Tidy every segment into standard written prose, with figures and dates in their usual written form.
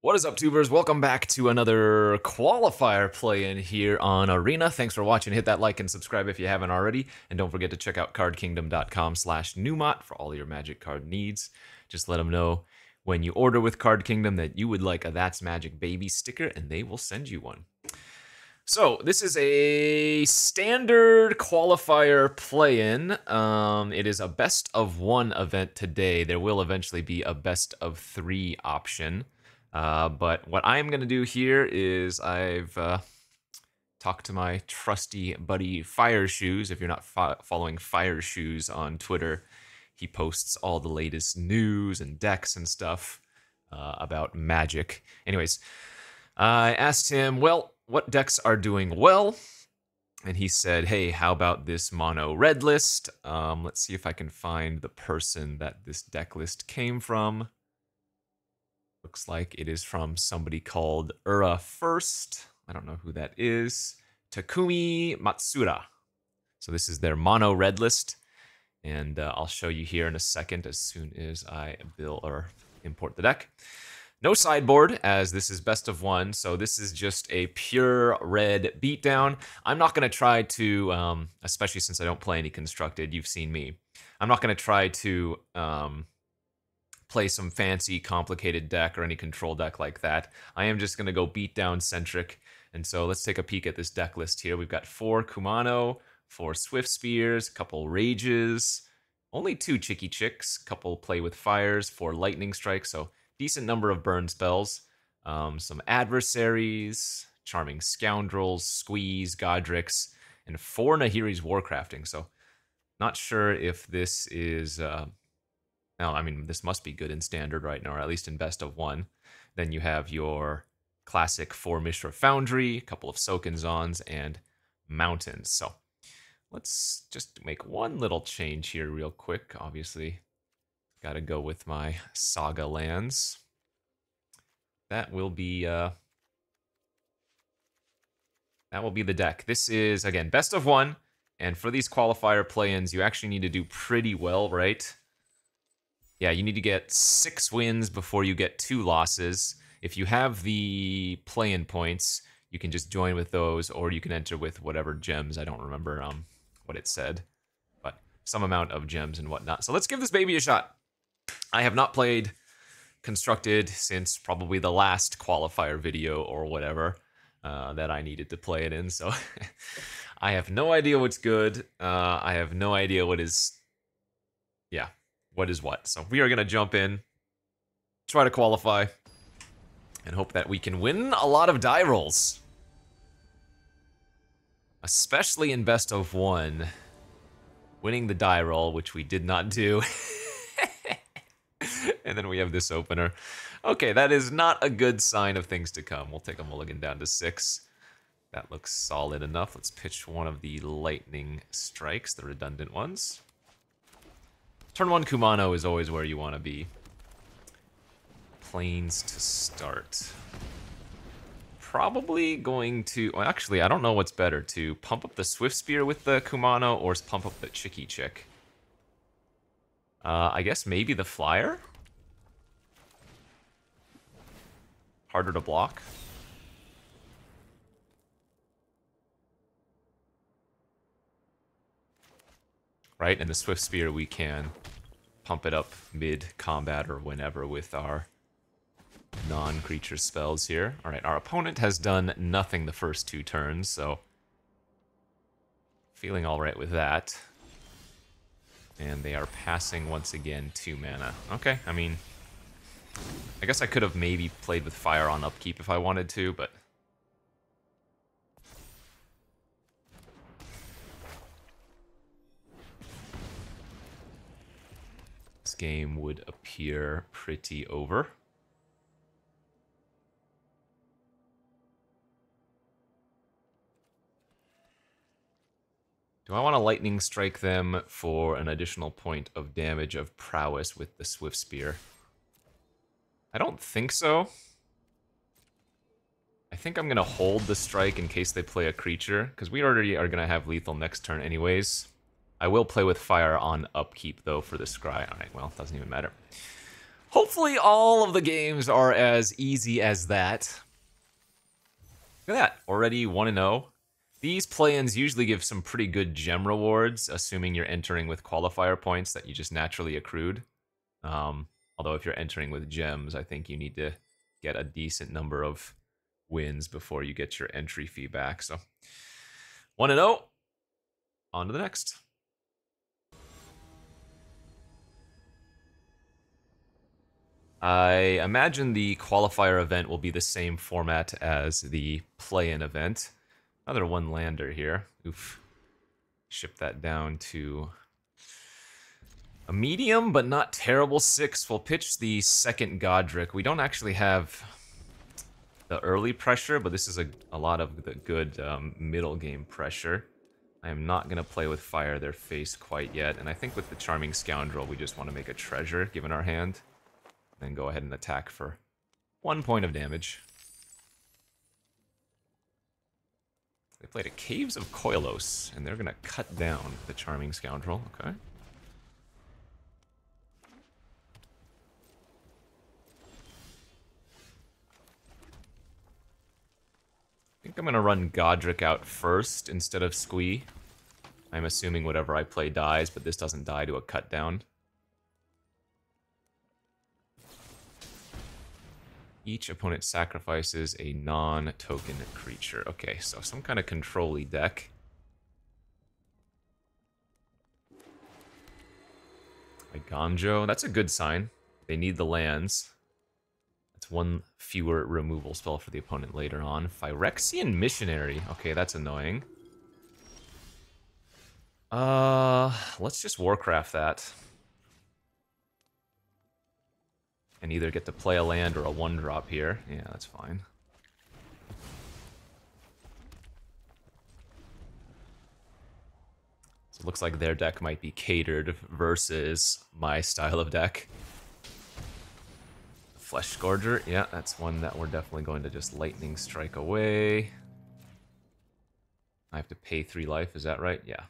What is up, tubers? Welcome back to another qualifier play-in here on Arena. Thanks for watching. Hit that like and subscribe if you haven't already. And don't forget to check out cardkingdom.com/numot for all your Magic card needs. Just let them know when you order with Card Kingdom that you would like a That's Magic Baby sticker, and they will send you one. So, this is a standard qualifier play-in. It is a best of one event today. There will eventually be a best of three option. But what I'm going to do here is I've talked to my trusty buddy Fire Shoes. If you're not following Fire Shoes on Twitter, he posts all the latest news and decks and stuff about Magic. Anyways, I asked him, well, what decks are doing well? And he said, hey, how about this mono red list? Let's see if I can find the person that this deck list came from. Looks like it is from somebody called Ura First. I don't know who that is. Takumi Matsura. So this is their mono red list. And I'll show you here in a second as soon as I build or import the deck. No sideboard, as this is best of one, so this is just a pure red beatdown. I'm not going to try to, especially since I don't play any constructed, you've seen me. I'm not going to try to play some fancy, complicated deck or any control deck like that. I am just going to go beatdown centric. And so let's take a peek at this deck list here. We've got 4 Kumano, 4 Swift Spears, a couple Rages, only 2 Chicky Chicks, couple Play with Fires, 4 Lightning Strikes, so decent number of burn spells, some Adversaries, Charming Scoundrels, Squeeze, Godric's, and 4 Nahiri's Warcrafting. So not sure if this is... Now, I mean, this must be good in Standard right now, or at least in Best of One. Then you have your classic 4 Mishra Foundry, a couple of Sokenzons, and Mountains. So let's just make one little change here real quick. Obviously, got to go with my Saga lands. That will be the deck. This is, again, Best of One. And for these qualifier play-ins, you actually need to do pretty well, right? Yeah, you need to get 6 wins before you get 2 losses. If you have the play-in points, you can just join with those, or you can enter with whatever gems. I don't remember what it said, but some amount of gems and whatnot. So let's give this baby a shot. I have not played Constructed since probably the last qualifier video or whatever that I needed to play it in, so I have no idea what's good. I have no idea what is... Yeah. What is what. So we are going to jump in, try to qualify, and hope that we can win a lot of die rolls. Especially in Best of One. Winning the die roll, which we did not do. And then we have this opener. Okay, that is not a good sign of things to come. We'll take a mulligan down to 6. That looks solid enough. Let's pitch one of the lightning strikes, the redundant ones. Turn 1 Kumano is always where you want to be. Plains to start. Probably going to... Well, actually, I don't know what's better, to pump up the Swift Spear with the Kumano or pump up the Chicky Chick. I guess maybe the Flyer? Harder to block. Right, and the Swift Spear we can pump it up mid-combat or whenever with our non-creature spells here. Alright, our opponent has done nothing the first 2 turns, so feeling alright with that. And they are passing once again 2 mana. Okay, I mean, I guess I could have maybe played with Fire on upkeep if I wanted to, but... This game would appear pretty over. Do I want to lightning strike them for an additional point of damage of prowess with the Swift Spear? I don't think so. I think I'm going to hold the strike in case they play a creature, because we already are going to have lethal next turn anyways. I will play with Fire on upkeep, though, for the Scry. Alright, well, doesn't even matter. Hopefully all of the games are as easy as that. Look at that, already 1-0. These play-ins usually give some pretty good gem rewards, assuming you're entering with qualifier points that you just naturally accrued. Although if you're entering with gems, I think you need to get a decent number of wins before you get your entry fee back. So 1-0. On to the next. I imagine the qualifier event will be the same format as the play-in event. Another one lander here. Oof. Ship that down to a medium, but not terrible 6. We'll pitch the second Godric. We don't actually have the early pressure, but this is a lot of the good middle game pressure. I am not going to play with Fire their face quite yet, and I think with the Charming Scoundrel, we just want to make a treasure, given our hand. Then go ahead and attack for 1 point of damage. They played a Caves of Koilos, and they're going to cut down the Charming Scoundrel. Okay. I think I'm going to run Godric out first instead of Squee. I'm assuming whatever I play dies, but this doesn't die to a cut down. Each opponent sacrifices a non-token creature. Okay, so some kind of control-y deck. Iganjo, that's a good sign. They need the lands. That's 1 fewer removal spell for the opponent later on. Phyrexian Missionary. Okay, that's annoying. Let's just Warcraft that. And either get to play a land or a 1-drop here. Yeah, that's fine. So it looks like their deck might be catered versus my style of deck. Flesh Scourger, yeah, that's one that we're definitely going to just Lightning Strike away. I have to pay 3 life, is that right? Yeah.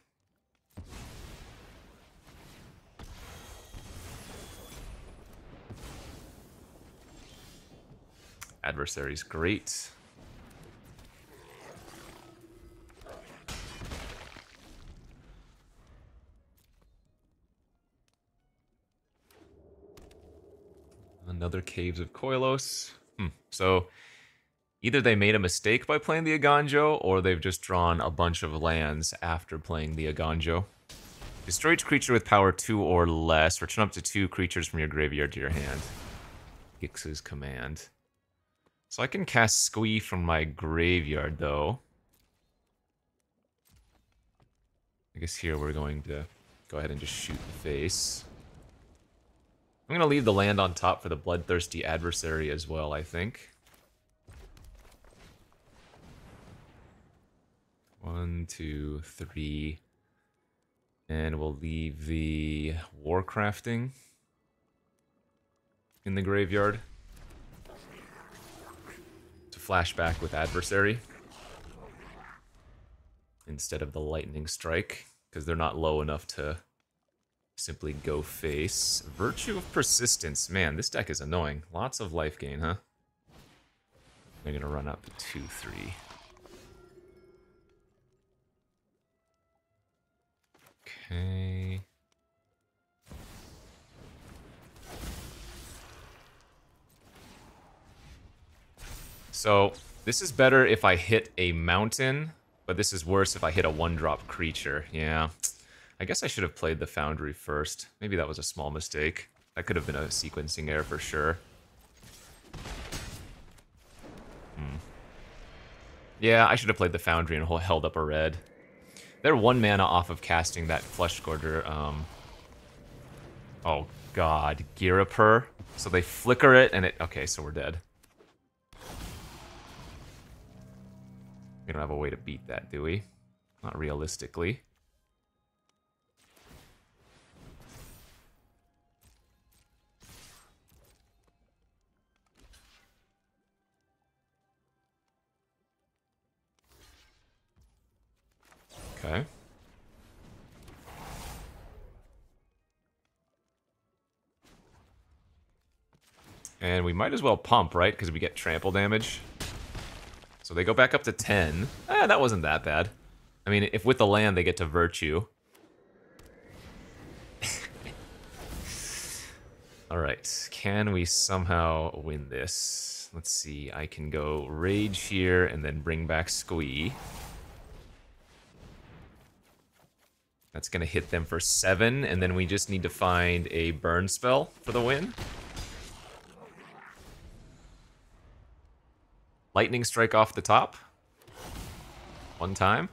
Adversary's great. Another Caves of Koilos. So either they made a mistake by playing the Iganjo, or they've just drawn a bunch of lands after playing the Iganjo. Destroy each creature with power 2 or less. Return up to 2 creatures from your graveyard to your hand. Gix's command. So I can cast Squee from my graveyard, though. I guess here we're going to go ahead and just shoot the face. I'm going to leave the land on top for the Bloodthirsty Adversary as well, I think. 1, 2, 3. And we'll leave the Warcrafting in the graveyard to flashback with Adversary instead of the Lightning Strike, because they're not low enough to simply go face. Virtue of Persistence. Man, this deck is annoying. Lots of life gain, huh? They're going to run up to 2, 3. Okay. So, this is better if I hit a mountain, but this is worse if I hit a 1-drop creature. Yeah. I guess I should have played the Foundry first. Maybe that was a small mistake. That could have been a sequencing error for sure. Yeah, I should have played the Foundry and held up a red. They're 1 mana off of casting that Flesh Scourger. Oh god, Girapur. So they flicker it and it... Okay, so we're dead. We don't have a way to beat that, do we? Not realistically. Okay. And we might as well pump, right? Because we get trample damage. So they go back up to 10. That wasn't that bad. I mean, if with the land they get to Virtue. Alright, can we somehow win this? Let's see, I can go Rage here and then bring back Squee. That's gonna hit them for 7, and then we just need to find a burn spell for the win. Lightning Strike off the top. One time.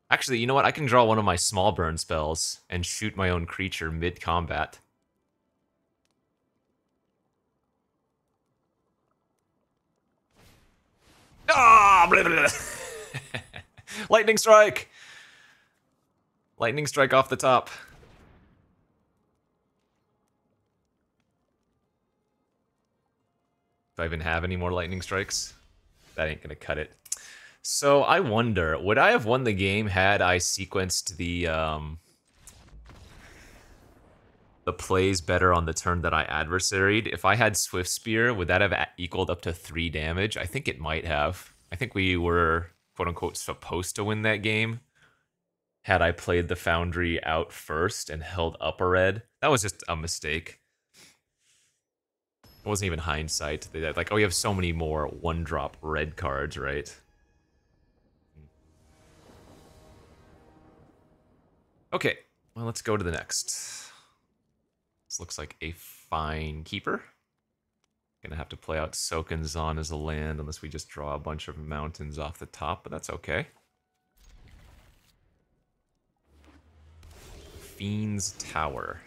Actually, you know what? I can draw one of my small burn spells and shoot my own creature mid-combat. Ah! Blah, blah, blah. Lightning Strike! Lightning Strike off the top. Do I even have any more Lightning Strikes? That ain't gonna cut it. So I wonder, would I have won the game had I sequenced the plays better on the turn that I adversaried? If I had Swift Spear, would that have equaled up to 3 damage? I think it might have. I think we were, quote-unquote, supposed to win that game had I played the Foundry out first and held up a red. That was just a mistake. It wasn't even hindsight. They like, oh, you have so many more 1-drop red cards, right? Okay, well, let's go to the next. This looks like a fine keeper. Gonna have to play out Soken'Zon as a land unless we just draw a bunch of mountains off the top, but that's okay. Fiend's Tower.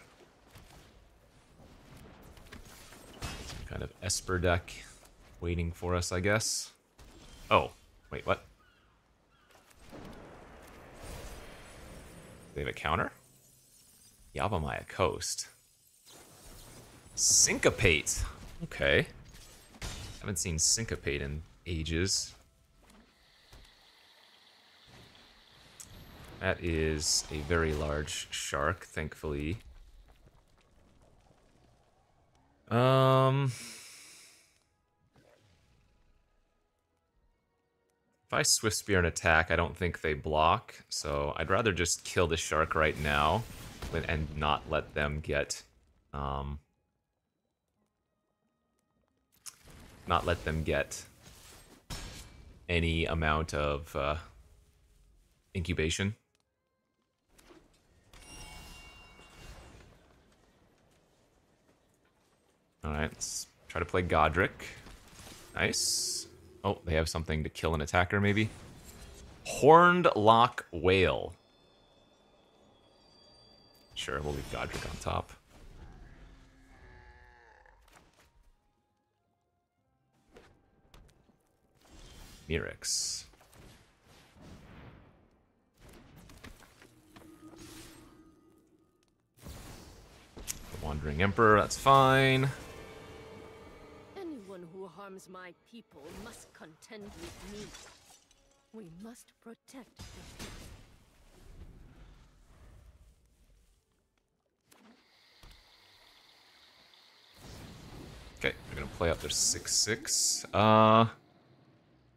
Some kind of Esper deck waiting for us, I guess. Oh, wait, what? They have a counter? Yavimaya Coast. Syncopate. Okay. Haven't seen Syncopate in ages. That is a very large shark, thankfully. If I Swift Spear an attack, I don't think they block, so I'd rather just kill the shark right now and not let them get, any amount of incubation. Alright, let's try to play Godric. Nice. Oh, they have something to kill an attacker, maybe? Horned Lock Whale. Sure, we'll leave Godric on top. Mirrex. The Wandering Emperor, that's fine. Anyone who harms my people must contend with me. We must protect the people. Okay, they're gonna play out their 6/6.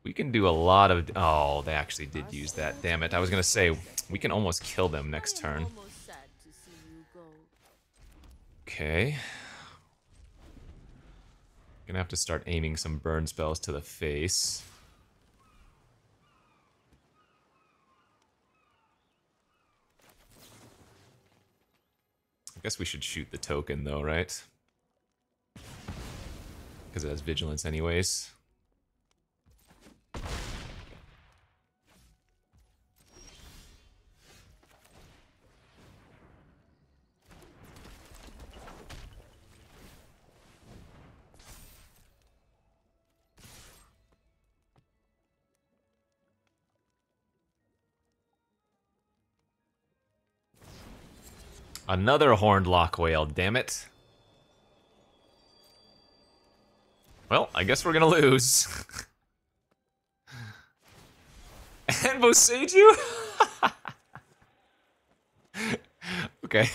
We can do a lot of... Oh, they actually did use that. Damn it. I was gonna say, we can almost kill them next turn. Okay. Gonna have to start aiming some burn spells to the face. I guess we should shoot the token though, right? Because it has vigilance anyways. Another Horned Lock Whale, damn it. Well, I guess we're gonna lose. And Boseiju? Okay.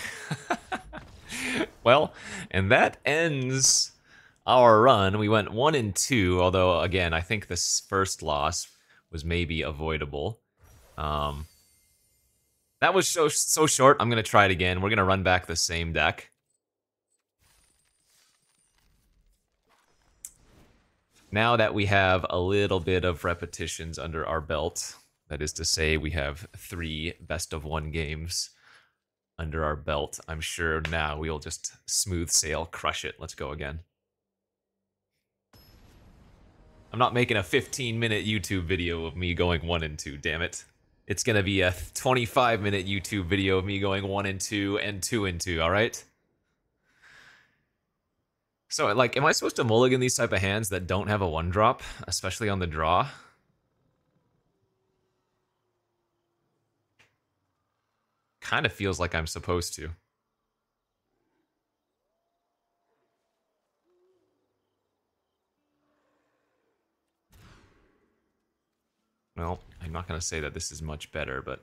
Well, and that ends our run. We went 1 and 2, although again, I think this first loss was maybe avoidable. That was so short. I'm gonna try it again. We're gonna run back the same deck. Now that we have a little bit of repetitions under our belt, that is to say, we have 3 best-of-1 games under our belt, I'm sure now we'll just smooth sail, crush it. Let's go again. I'm not making a 15-minute YouTube video of me going 1 and 2, damn it. It's gonna be a 25-minute YouTube video of me going 1 and 2 and 2 and 2, alright? So, like, am I supposed to mulligan these type of hands that don't have a 1-drop, especially on the draw? Kind of feels like I'm supposed to. Well, I'm not going to say that this is much better, but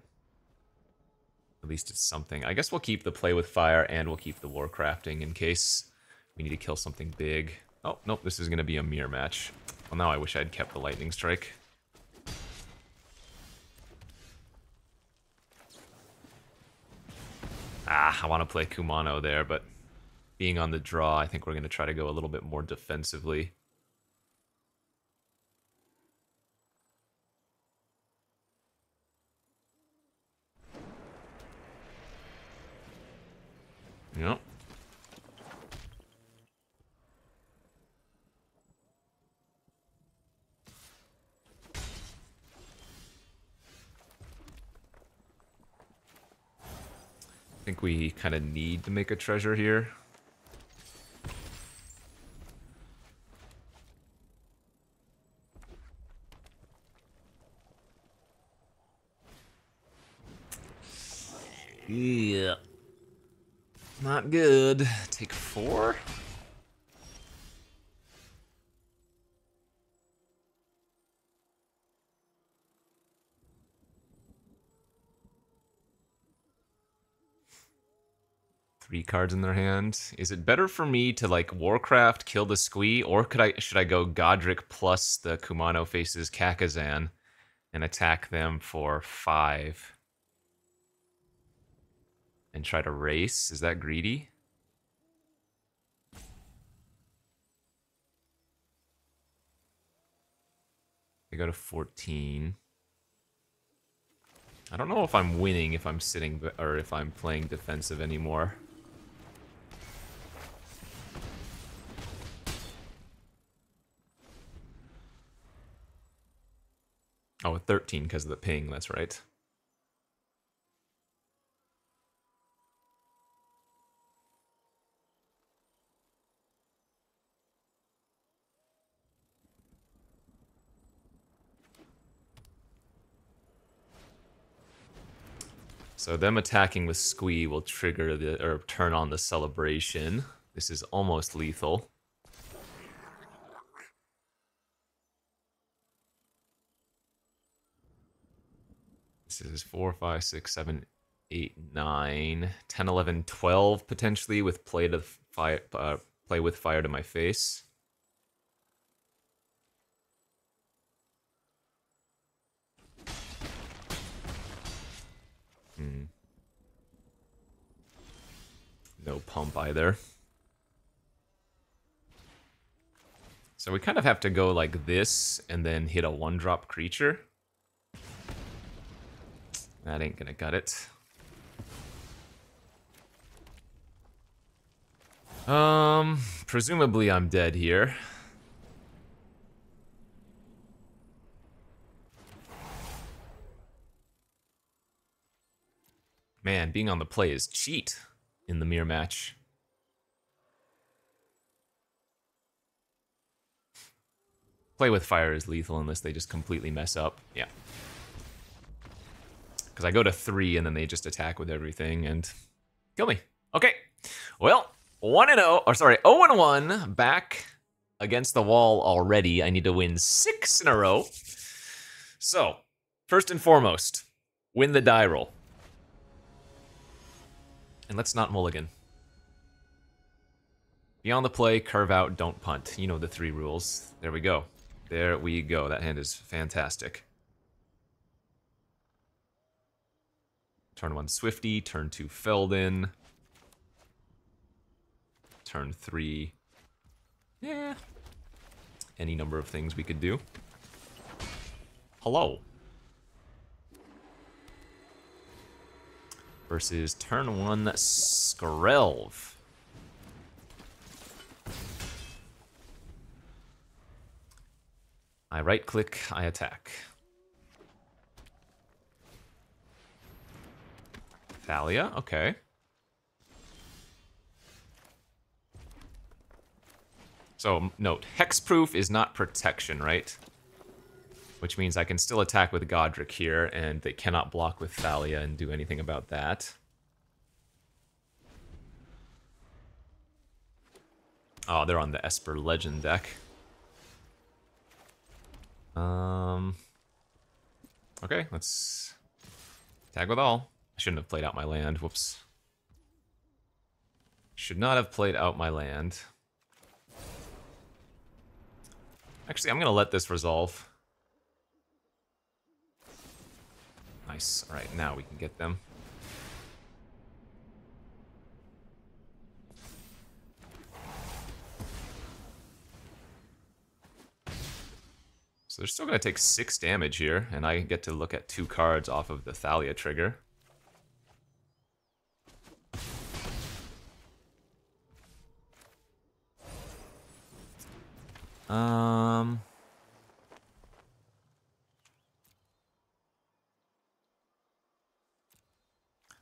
at least it's something. I guess we'll keep the play with fire and we'll keep the warcrafting in case we need to kill something big. Oh, nope, this is going to be a mirror match. Well, now I wish I'd kept the lightning strike. I want to play Kumano there, but being on the draw, I think we're going to try to go a little bit more defensively. Yep. I think we kind of need to make a treasure here. Yeah. Not good. Take 4? Three cards in their hand. Is it better for me to like Warcraft, kill the Squee, or should I go Godric plus the Kumano faces Kakazan and attack them for 5? And try to race? Is that greedy? They go to 14. I don't know if I'm winning if I'm sitting or if I'm playing defensive anymore. Oh, 13 because of the ping, that's right. So them attacking with Squee will trigger the or turn on the celebration. This is almost lethal. This is 4, 5, 6, 7, 8, 9, 10, 11, 12 potentially with play with fire to my face. No pump either. So we kind of have to go like this and then hit a 1-drop creature. That ain't gonna gut it. Presumably I'm dead here. Man, being on the play is cheat in the mirror match. Play with fire is lethal unless they just completely mess up. Yeah. Because I go to 3 and then they just attack with everything and kill me. Okay. Well, 1-0, or sorry, 0-1, back against the wall already. I need to win 6 in a row. So, first and foremost, win the die roll. And let's not mulligan. Be on the play, curve out, don't punt. You know the 3 rules. There we go. There we go. That hand is fantastic. Turn 1 Swifty, turn 2 Feldon. Turn 3. Yeah. Any number of things we could do. Hello. Versus turn 1 Skrelv. I right click, I attack. Thalia, okay. So, note, hexproof is not protection, right? Which means I can still attack with Godric here, and they cannot block with Thalia and do anything about that. Oh, they're on the Esper Legend deck. Okay, let's tag with all. I shouldn't have played out my land, whoops. Should not have played out my land. Actually, I'm gonna let this resolve. Nice, alright, now we can get them. So they're still going to take 6 damage here, and I get to look at 2 cards off of the Thalia trigger.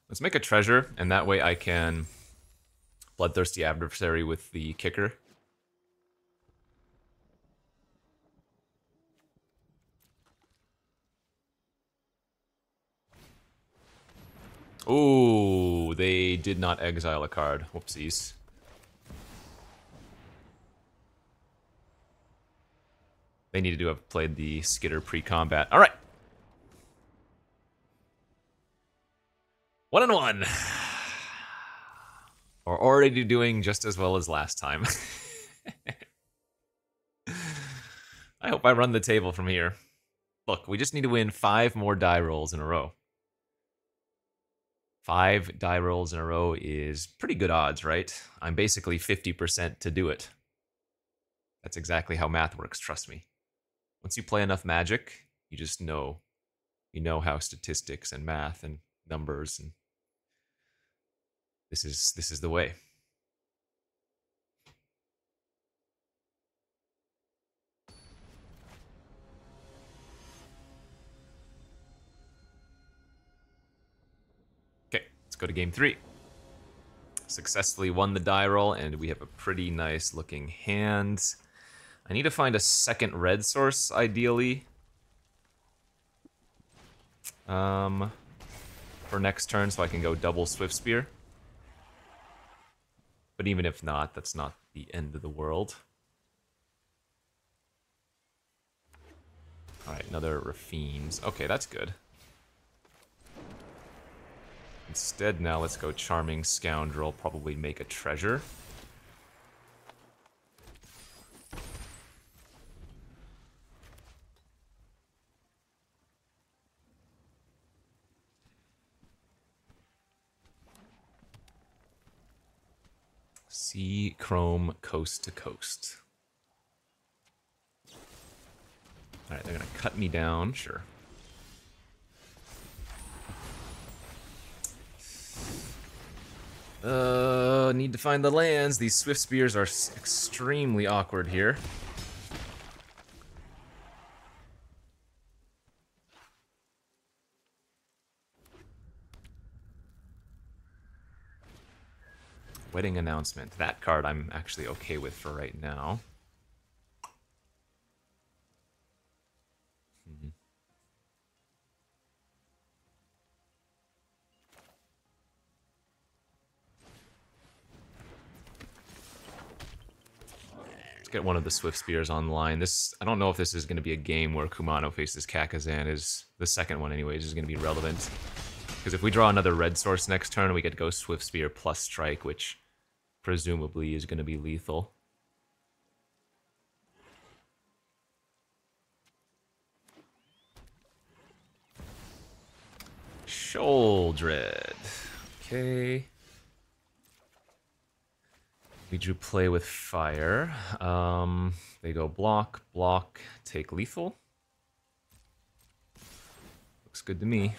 Let's make a treasure, and that way I can Bloodthirsty Adversary with the kicker. Ooh, they did not exile a card. Whoopsies. They needed to have played the Skitter pre-combat. All right. 1-1. We're already doing just as well as last time. I hope I run the table from here. Look, we just need to win 5 more die rolls in a row. 5 die rolls in a row is pretty good odds, right? I'm basically 50% to do it. That's exactly how math works, trust me. Once you play enough Magic, you just know. You know how statistics and math and numbers and this is the way. Let's go to game 3. Successfully won the die roll, and we have a pretty nice looking hand. I need to find a second red source, ideally. For next turn, so I can go double Swift Spear. But even if not, that's not the end of the world. Alright, another Raffine's. Okay, that's good. Instead, now let's go Charming Scoundrel, probably make a treasure. Sea Chrome Coast to Coast. Alright, they're gonna cut me down, sure. Need to find the lands. These Swift Spears are extremely awkward here. Wedding Announcement. That card I'm actually okay with for right now. Get one of the Swift Spears online. I don't know if this is going to be a game where Kumano faces Kakazan. Is the second one anyways is going to be relevant, because if we draw another red source next turn, we get to go Swift Spear plus Strike, which presumably is going to be lethal. Sholdred. Okay. We drew play with fire. They go block, block, take lethal. Looks good to me.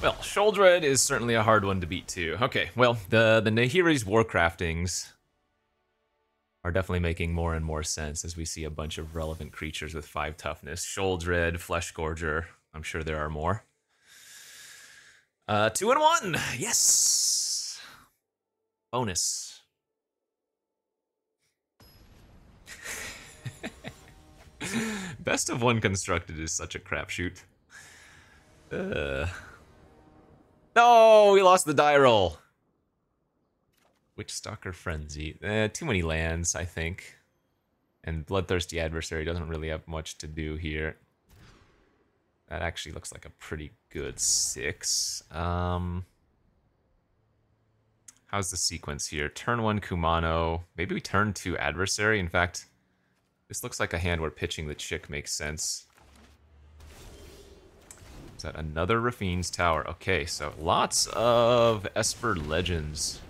Well, Sholdred is certainly a hard one to beat too. Okay, well, the Nahiri's Warcraftings are definitely making more and more sense as we see a bunch of relevant creatures with 5 toughness. Sholdred, Fleshgorger, I'm sure there are more. 2 and 1, yes! Bonus. Best of 1 constructed is such a crapshoot. No, we lost the die roll. Witchstalker Frenzy. Too many lands, I think. And Bloodthirsty Adversary doesn't really have much to do here. That actually looks like a pretty good 6. How's the sequence here? Turn 1 Kumano. Maybe we turn 2 Adversary. In fact, this looks like a hand where pitching the chick makes sense. Is that another Rafine's Tower? Okay, so lots of Esper Legends.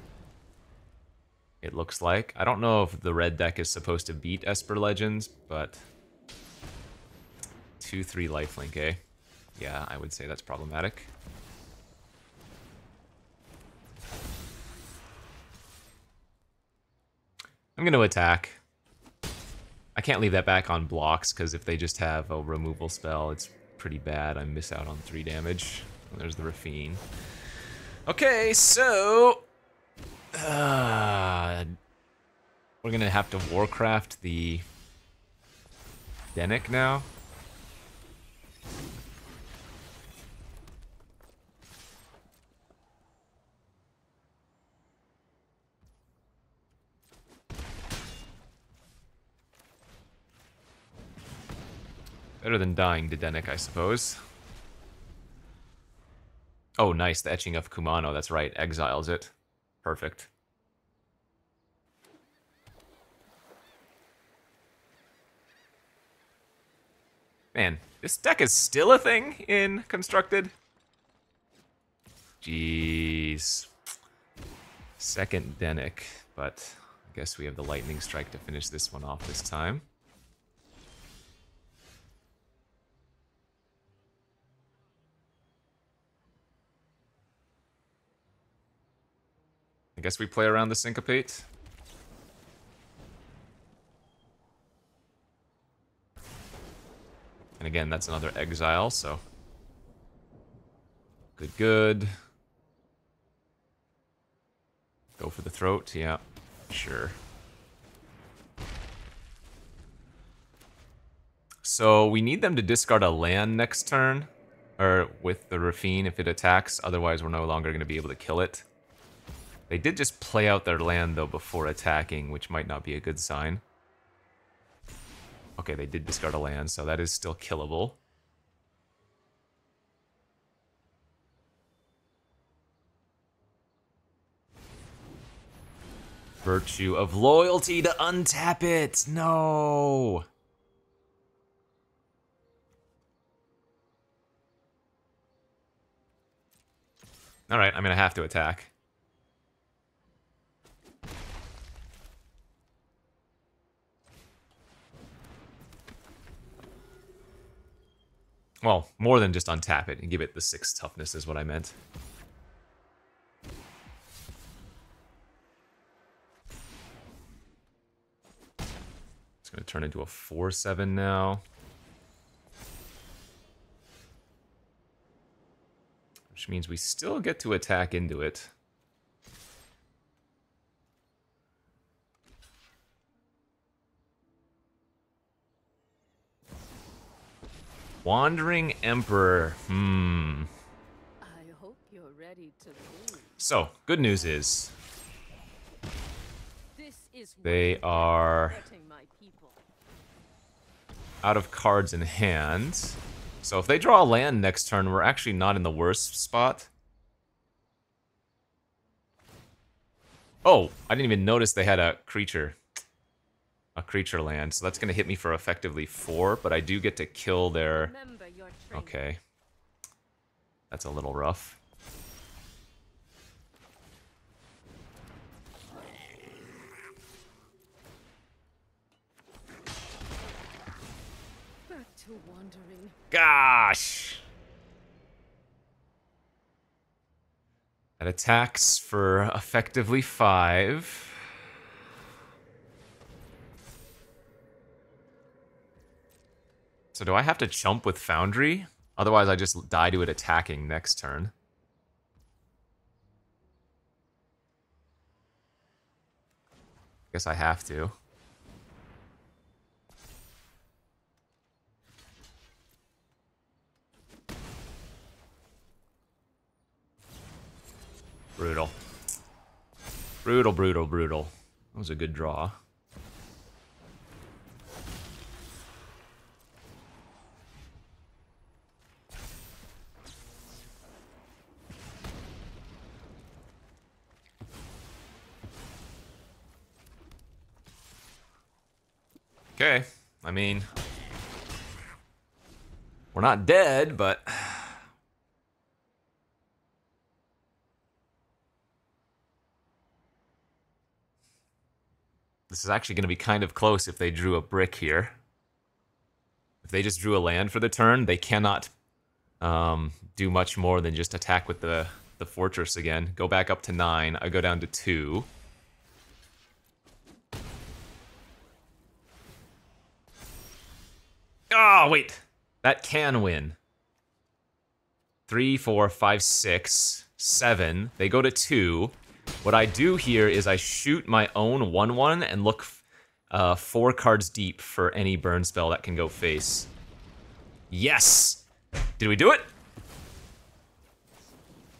It looks like. I don't know if the red deck is supposed to beat Esper Legends, but 2/3 lifelink, eh? Yeah, I would say that's problematic. I'm going to attack. I can't leave that back on blocks, because if they just have a removal spell, it's pretty bad. I miss out on 3 damage. There's the Rafine. Okay, so... we're going to have to Warcraft the Dennick now. Better than dying to Dennick, I suppose. Oh, nice. The Etching of Kumano. That's right. Exiles it. Perfect. Man, this deck is still a thing in Constructed? Jeez. Second Dennick, but I guess we have the Lightning Strike to finish this one off this time. I guess we play around the Syncopate. And again, that's another exile, so... Good. Go for the throat, yeah, sure. So we need them to discard a land next turn, or with the Rafine if it attacks, otherwise we're no longer going to be able to kill it. They did just play out their land, though, before attacking, which might not be a good sign. Okay, they did discard a land, so that is still killable. Virtue of Loyalty to untap it! No! Alright, I'm gonna have to attack. Well, more than just untap it and give it the 6 toughness is what I meant. It's going to turn into a 4/7 now. Which means we still get to attack into it. Wandering Emperor. I hope you're ready to move. So, good news is This is they are hurting my people. out of cards in hand. So if they draw a land next turn, we're actually not in the worst spot. Oh, I didn't even notice they had a creature land. So that's going to hit me for effectively 4, but I do get to kill their... Remember your training. Okay. That's a little rough. Back to wandering. Gosh! That attacks for effectively 5. So do I have to chump with Foundry? Otherwise I just die to it attacking next turn. Guess I have to. Brutal. Brutal, brutal, brutal. That was a good draw. Okay, I mean, we're not dead, but this is actually going to be kind of close if they drew a brick here. If they just drew a land for the turn, they cannot do much more than just attack with the fortress again. Go back up to 9. I go down to 2. Oh, wait. That can win. 3, 4, 5, 6, 7. They go to 2. What I do here is I shoot my own 1/1 and look 4 cards deep for any burn spell that can go face. Yes! Did we do it?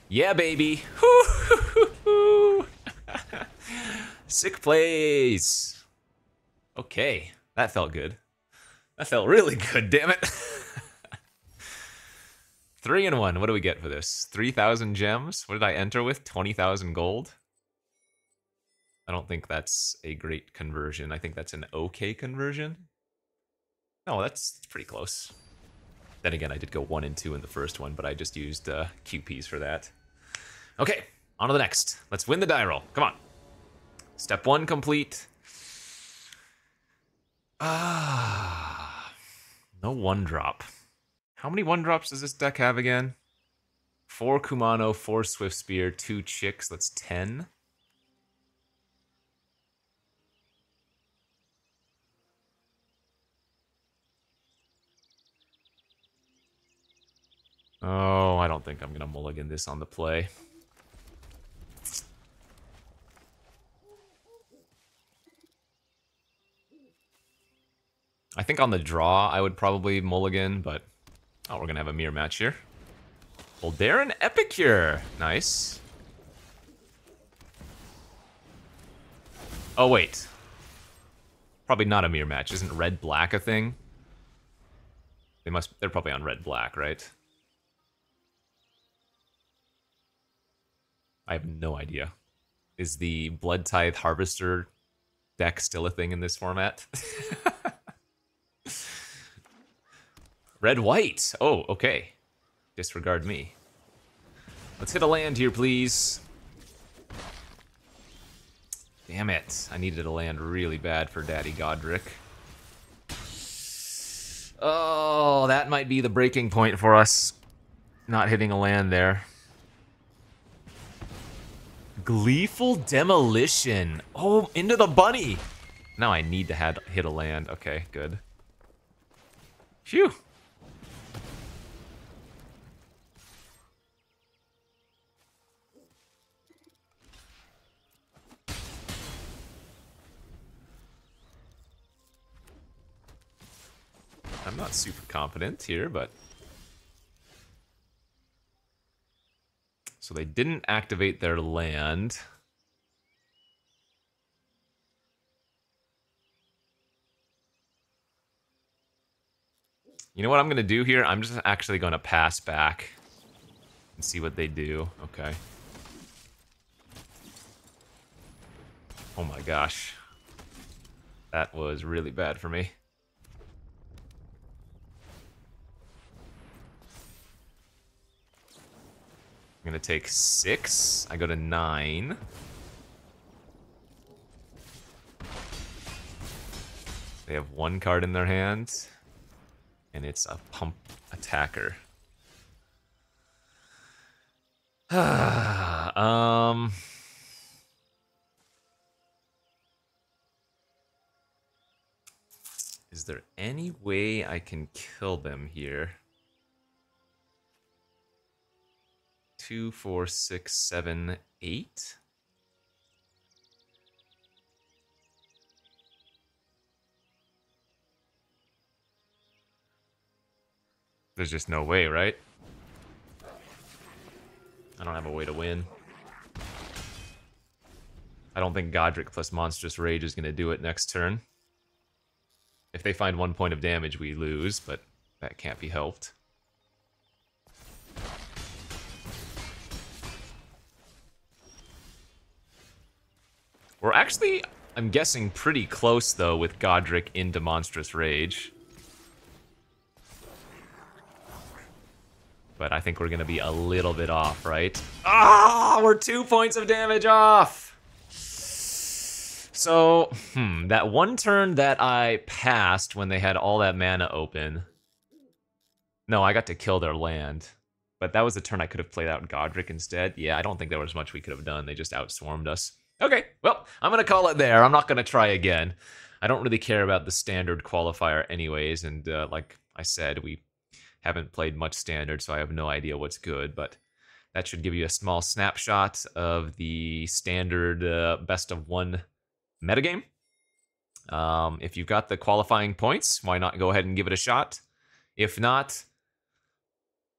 Yeah, baby. Sick plays. Okay, that felt good. That felt really good, damn it. 3 and 1. What do we get for this? 3,000 gems? What did I enter with? 20,000 gold? I don't think that's a great conversion. I think that's an okay conversion. No, that's pretty close. Then again, I did go 1 and 2 in the first one, but I just used QPs for that. Okay, on to the next. Let's win the die roll. Come on. Step 1 complete. No 1-drop. How many 1-drops does this deck have again? 4 Kumano, 4 Swift Spear, 2 Chicks. That's 10. Oh, I don't think I'm gonna mulligan this on the play. I think on the draw I would probably mulligan, but oh, we're gonna have a mirror match here. Eldraine Epicure, nice. Oh wait, probably not a mirror match. Isn't red black a thing? They're probably on red black, right? I have no idea. Is the Blood Tithe Harvester deck still a thing in this format? Red-white. Oh, okay. Disregard me. Let's hit a land here, please. Damn it. I needed a land really bad for Daddy Godric. Oh, that might be the breaking point for us. Not hitting a land there. Gleeful Demolition. Oh, into the bunny. Now I need to hit a land. Okay, good. Phew. I'm not super confident here, but... So they didn't activate their land. You know what I'm going to do here? I'm just actually going to pass back and see what they do. Okay. Oh my gosh. That was really bad for me. I'm going to take 6. I go to 9. They have 1 card in their hand. And it's a pump attacker. Is there any way I can kill them here? 2, 4, 6, 7, 8. There's just no way, right? I don't have a way to win. I don't think Godric plus Monstrous Rage is going to do it next turn. If they find 1 point of damage, we lose, but that can't be helped. We're actually, I'm guessing, pretty close, though, with Godric into Monstrous Rage. But I think we're going to be a little bit off, right? Ah, we're 2 points of damage off! So, that one turn that I passed when they had all that mana open... No, I got to kill their land. But that was the turn I could have played out Godric instead. Yeah, I don't think there was much we could have done. They just outswarmed us. Okay, well, I'm going to call it there. I'm not going to try again. I don't really care about the standard qualifier anyways, and like I said, we haven't played much standard, so I have no idea what's good, but that should give you a small snapshot of the standard best of 1 metagame. If you've got the qualifying points, why not go ahead and give it a shot? If not,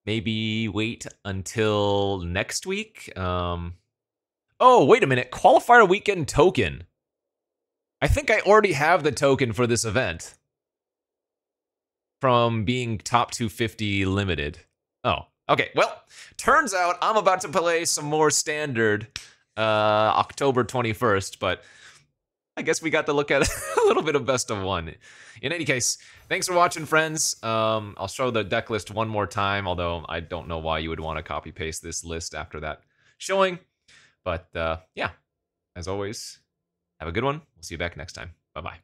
maybe wait until next week. Oh, wait a minute. Qualifier weekend token. I think I already have the token for this event. From being top 250 limited. Oh, okay. Well, turns out I'm about to play some more standard October 21st, but I guess we got to look at a little bit of best of 1. In any case, thanks for watching, friends. I'll show the deck list one more time, although I don't know why you would want to copy paste this list after that showing. But yeah, as always, have a good one. We'll see you back next time. Bye-bye.